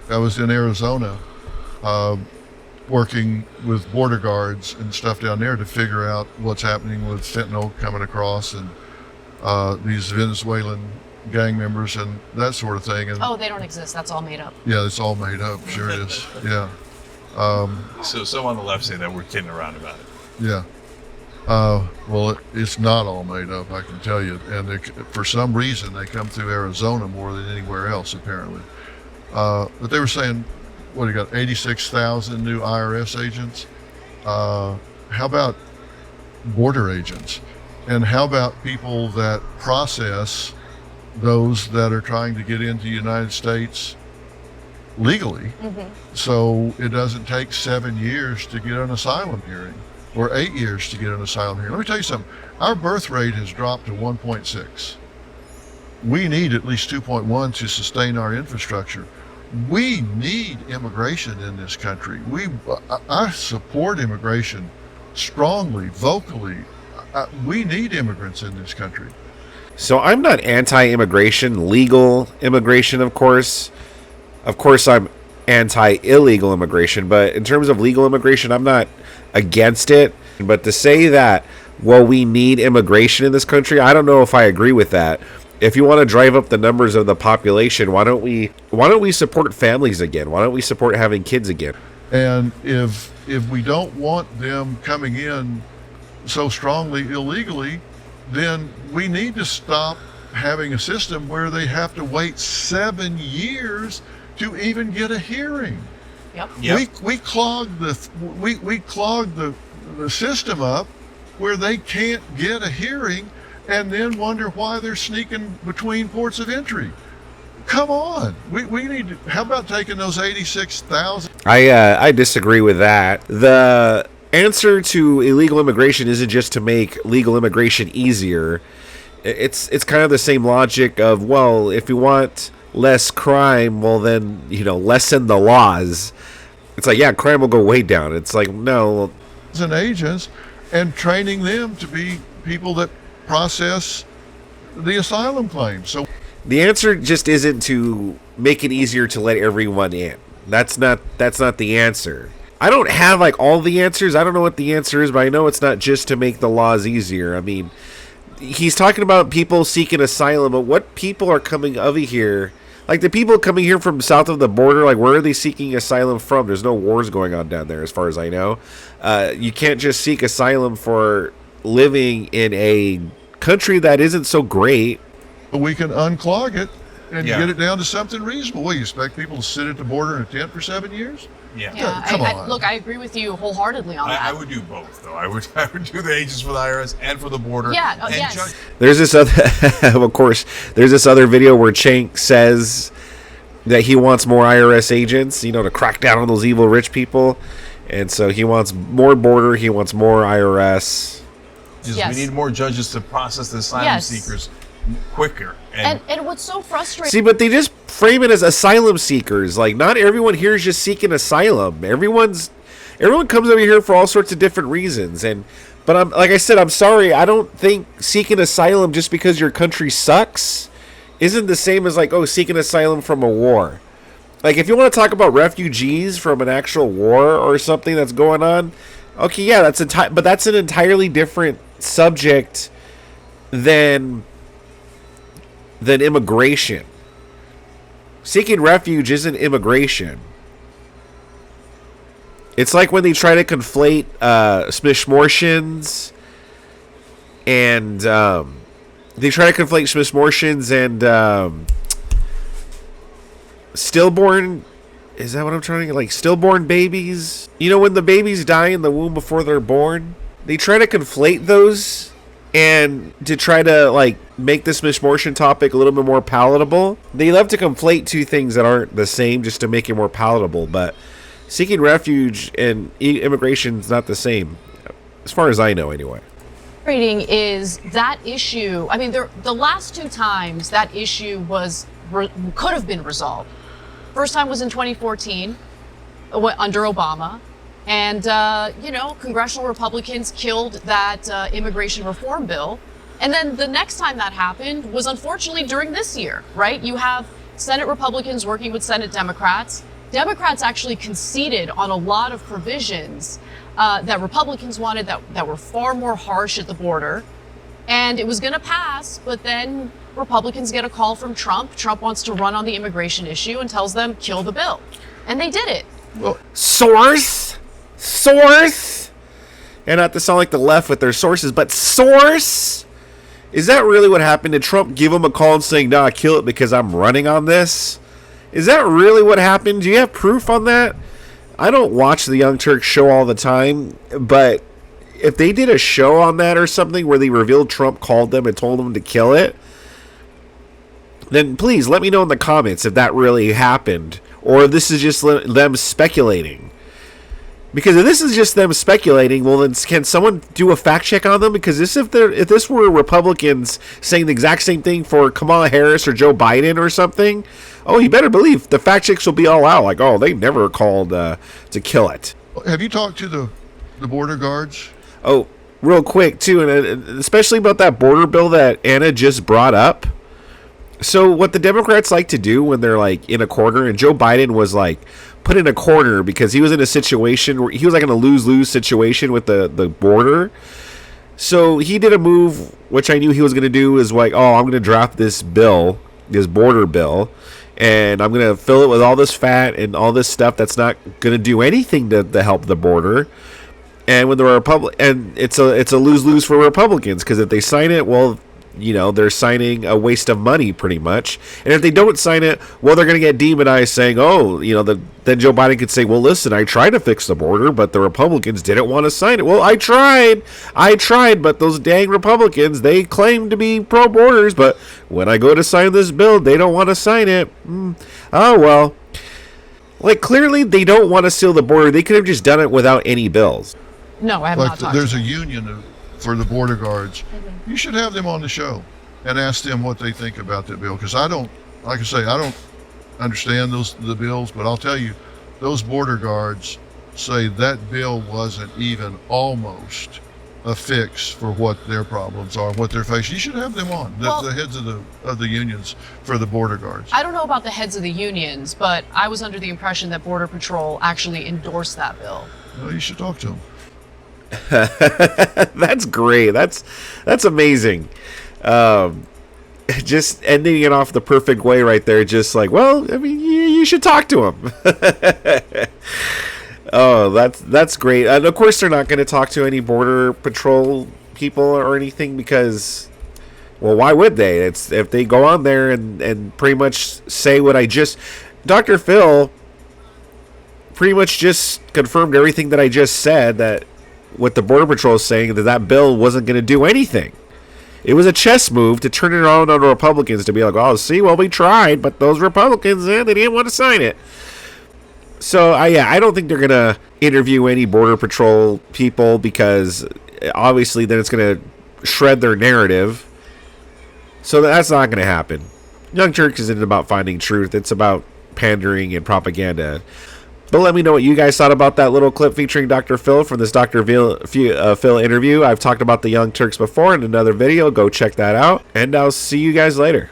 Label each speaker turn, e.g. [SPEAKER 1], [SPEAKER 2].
[SPEAKER 1] I was in Arizona, uh, working with border guards and stuff down there to figure out what's happening with fentanyl coming across and these Venezuelan gang members and that sort of thing. And
[SPEAKER 2] Oh, they don't exist. That's all made up.
[SPEAKER 1] yeah, it's all made up. Sure is. Yeah.
[SPEAKER 3] So some on the left say that we're kidding around about it.
[SPEAKER 1] Yeah. Well, it's not all made up, I can tell you. And for some reason, they come through Arizona more than anywhere else, apparently. But they were saying, what, you got 86,000 new IRS agents? How about border agents? And how about people that process those that are trying to get into the United States legally, so it doesn't take 7 years to get an asylum hearing or 8 years to get an asylum hearing? Let me tell you something. Our birth rate has dropped to 1.6. We need at least 2.1 to sustain our infrastructure. We need immigration in this country. I support immigration strongly, vocally. We need immigrants in this country.
[SPEAKER 4] So I'm not anti-immigration, legal immigration, of course. Of course, I'm anti-illegal immigration, but in terms of legal immigration, I'm not against it. But to say that, well, we need immigration in this country, I don't know if I agree with that. If you want to drive up the numbers of the population, why don't we support families again? Why don't we support having kids again?
[SPEAKER 1] And if we don't want them coming in so strongly illegally, then we need to stop having a system where they have to wait 7 years to even get a hearing.
[SPEAKER 2] Yep.
[SPEAKER 1] We clog the system up where they can't get a hearing and then wonder why they're sneaking between ports of entry. Come on. We need to, how about taking those 86,000?
[SPEAKER 4] I disagree with that. The answer to illegal immigration isn't just to make legal immigration easier. It's kind of the same logic of, well, if you want less crime, well then, lessen the laws. It's like, yeah, crime will go way down. It's like, no.
[SPEAKER 1] And agents and training them to be people that process the asylum claims. So
[SPEAKER 4] the answer just isn't to make it easier to let everyone in. That's not the answer. I don't have all the answers. I don't know what the answer is, but I know it's not just to make the laws easier. I mean, he's talking about people seeking asylum, but what people are coming over here? Like the people coming here from south of the border, where are they seeking asylum from? There's no wars going on down there as far as I know. You can't just seek asylum for living in a country that isn't so great.
[SPEAKER 1] we can unclog it and get it down to something reasonable. What, you expect people to sit at the border in a tent for 7 years?
[SPEAKER 2] Yeah,
[SPEAKER 1] come on.
[SPEAKER 2] Look, I agree with you wholeheartedly on that.
[SPEAKER 3] I would do both, though. I would do the agents for the IRS and for the border.
[SPEAKER 2] Yeah,
[SPEAKER 3] and
[SPEAKER 2] yes.
[SPEAKER 4] There's this other, of course, there's this other video where Cenk says that he wants more IRS agents, to crack down on those evil rich people. And so he wants more border, he wants more IRS.
[SPEAKER 2] Yes.
[SPEAKER 3] We need more judges to process the asylum seekers quicker.
[SPEAKER 2] And what's so frustrating...
[SPEAKER 4] See, but they just frame it as asylum seekers. Not everyone here is just seeking asylum. Everyone comes over here for all sorts of different reasons. But I'm sorry, I don't think seeking asylum just because your country sucks isn't the same as seeking asylum from a war. If you want to talk about refugees from an actual war or something that's going on, okay, yeah, but that's an entirely different subject than immigration. Seeking refuge isn't immigration. It's like when they try to conflate smishmortions and stillborn. Is that what I'm trying to get? Stillborn babies? When the babies die in the womb before they're born? They try to conflate those and to try to make this smishmortion topic a little bit more palatable. They love to conflate two things that aren't the same just to make it more palatable, but seeking refuge and immigration is not the same, as far as I know anyway.
[SPEAKER 2] Frustrating is that issue. I mean, the last two times that issue could have been resolved. First time was in 2014 under Obama. And, congressional Republicans killed that immigration reform bill. And then the next time that happened was unfortunately during this year, right? You have Senate Republicans working with Senate Democrats Democrats actually conceded on a lot of provisions that Republicans wanted that were far more harsh at the border. And it was going to pass, but then Republicans get a call from Trump. Trump wants to run on the immigration issue and tells them, kill the bill. And they did it.
[SPEAKER 1] Well,
[SPEAKER 4] Source? And not to sound like the left with their sources, but source? Is that really what happened? Did Trump give him a call and saying, nah, kill it because I'm running on this? Is that really what happened? Do you have proof on that? I don't watch the Young Turks show all the time, but if they did a show on that or something where they revealed Trump called them and told them to kill it, then please let me know in the comments if that really happened or if this is just them speculating. Because if this is just them speculating, well then can someone do a fact check on them? Because if this were Republicans saying the exact same thing for Kamala Harris or Joe Biden or something, oh, you better believe the fact checks will be all out. Like, oh, they never called to kill it.
[SPEAKER 1] have you talked to the border guards?
[SPEAKER 4] Oh, real quick too, and especially about that border bill that Anna just brought up. So what the Democrats like to do when they're like in a corner, and Joe Biden was like put in a corner because he was in a situation where he was like in a lose-lose situation with the border. So he did a move, which I knew he was going to do, is like, oh, I'm going to draft this bill, this border bill, and I'm going to fill it with all this fat and all this stuff that's not going to do anything to help the border. And when and it's a lose-lose for Republicans, because if they sign it, well, you know, they're signing a waste of money pretty much. And if they don't sign it, well, they're going to get demonized saying, oh, you know, then Joe Biden could say, well, listen, I tried to fix the border, but the Republicans didn't want to sign it. Well, I tried, but those dang Republicans, they claim to be pro-borders, but when I go to sign this bill, they don't want to sign it. Oh, well. Like, clearly they don't want to seal the border. They could have just done it without any bills.
[SPEAKER 2] No, I have not talked
[SPEAKER 1] There's
[SPEAKER 2] to
[SPEAKER 1] a
[SPEAKER 2] them.
[SPEAKER 1] union for the border guards. You should have them on the show and ask them what they think about that bill, because I don't understand the bills, but I'll tell you, those border guards say that bill wasn't even almost a fix for what their problems are, what they're facing. You should have them on, the heads of the unions for the border guards.
[SPEAKER 2] I don't know about the heads of the unions, but I was under the impression that Border Patrol actually endorsed that bill.
[SPEAKER 1] Well, you should talk to them.
[SPEAKER 4] That's great. That's amazing. Just ending it off the perfect way right there. Just like, well, I mean, you should talk to him. Oh, that's great. And of course, they're not going to talk to any Border Patrol people or anything because, well, why would they? It's if they go on there and pretty much say what Dr. Phil pretty much just confirmed everything that I just said, that what the Border Patrol is saying, that bill wasn't going to do anything. It was a chess move to turn it around on the Republicans to be like, oh, see, well, we tried, but those Republicans, they didn't want to sign it. So, I don't think they're going to interview any Border Patrol people because obviously then it's going to shred their narrative. So that's not going to happen. Young Turks isn't about finding truth. It's about pandering and propaganda. But let me know what you guys thought about that little clip featuring Dr. Phil from this Dr. Phil interview. I've talked about the Young Turks before in another video. Go check that out. And I'll see you guys later.